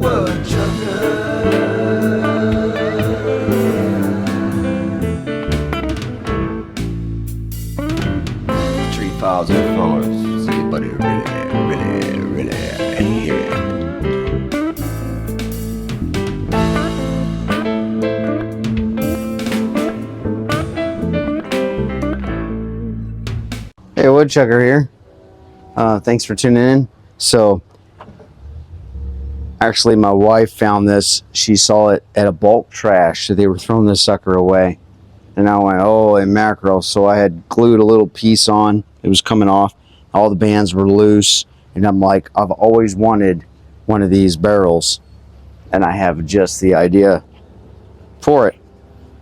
$3,000 followers. See, buddy, really hear it. Hey, Woodchucker here. Thanks for tuning in. So, actually, my wife found this. She saw it at a bulk trash, so they were throwing this sucker away. And I went, oh, in mackerel. So I had glued a little piece on. It was coming off. All the bands were loose. And I'm like, I've always wanted one of these barrels. And I have just the idea for it.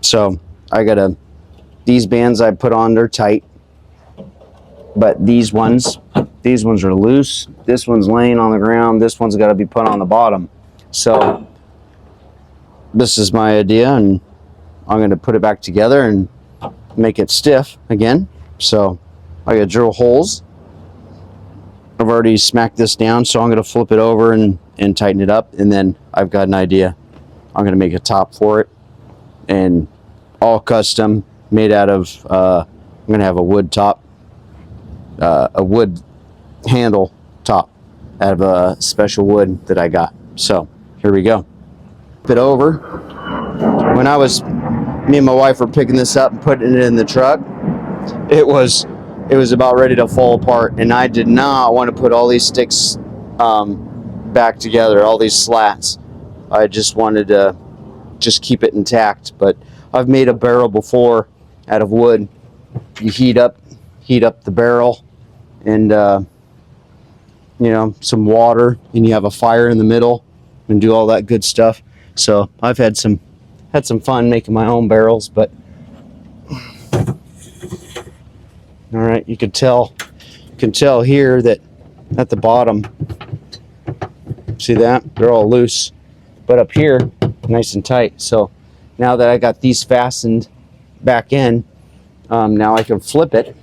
So I got these bands I put on, they're tight. But these ones are loose. This one's laying on the ground. This one's got to be put on the bottom. So this is my idea, and I'm going to put it back together and make it stiff again. So I got to drill holes. I've already smacked this down, so I'm going to flip it over and tighten it up. And then I've got an idea. I'm going to make a top for it, and all custom, made out of, I'm going to have a wood top. A wood handle top out of a special wood that I got. So here we go. Flip it over. When me and my wife were picking this up and putting it in the truck, it was about ready to fall apart, and I did not want to put all these sticks back together, all these slats. I just wanted to just keep it intact. But I've made a barrel before out of wood. You heat up the barrel, and you know, some water, and you have a fire in the middle and do all that good stuff. So I've had some fun making my own barrels. But all right, you can tell here that at the bottom, see that they're all loose, but up here nice and tight. So now that I got these fastened back in, now I can flip it.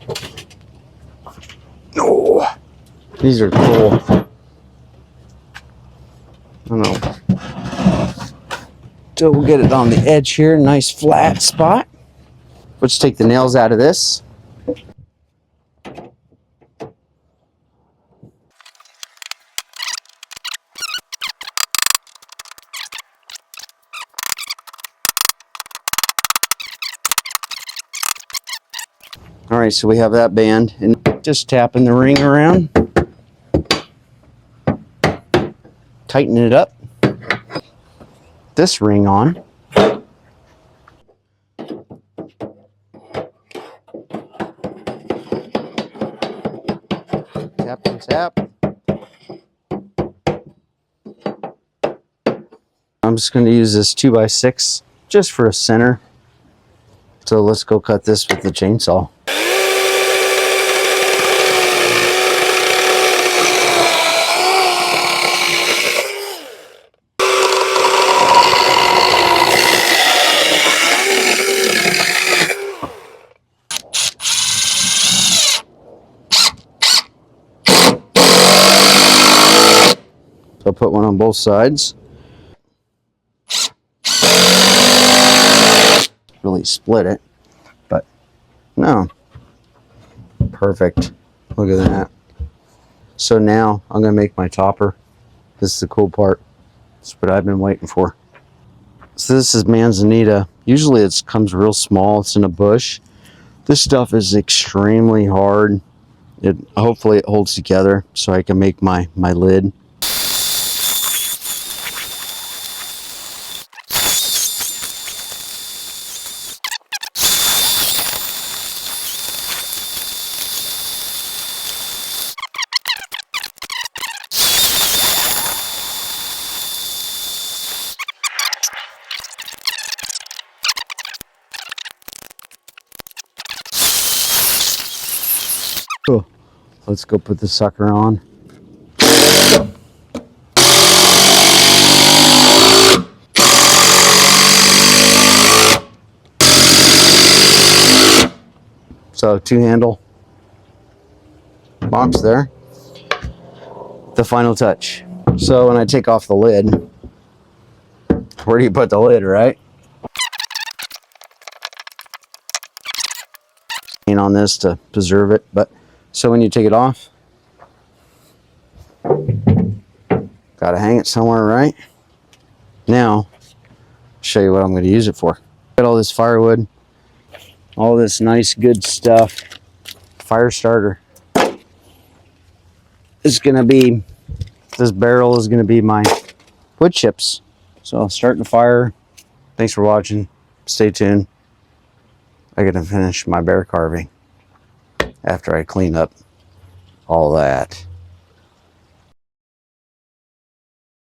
Oh, these are cool. I don't know. So we'll get it on the edge here, nice flat spot. Let's take the nails out of this. All right, so we have that band, and just tapping the ring around, tighten it up, this ring on, tap and tap. I'm just going to use this 2x6 just for a center. So let's go cut this with the chainsaw. I'll put one on both sides. Really split it, but no. Perfect. Look at that. So now I'm going to make my topper. This is the cool part. That's what I've been waiting for. So this is manzanita. Usually it comes real small. It's in a bush. This stuff is extremely hard. Hopefully it holds together so I can make my lid. Cool. Let's go put the sucker on. So 2-handle box there. The final touch. So when I take off the lid, Where do you put the lid, right? On this to preserve it, but so when you take it off, gotta hang it somewhere, right? Now, I'll show you what I'm going to use it for. Got all this firewood, all this nice good stuff. Fire starter. This barrel is going to be my wood chips. So I'll start the fire. Thanks for watching. Stay tuned. I got to finish my bear carving after I clean up all that.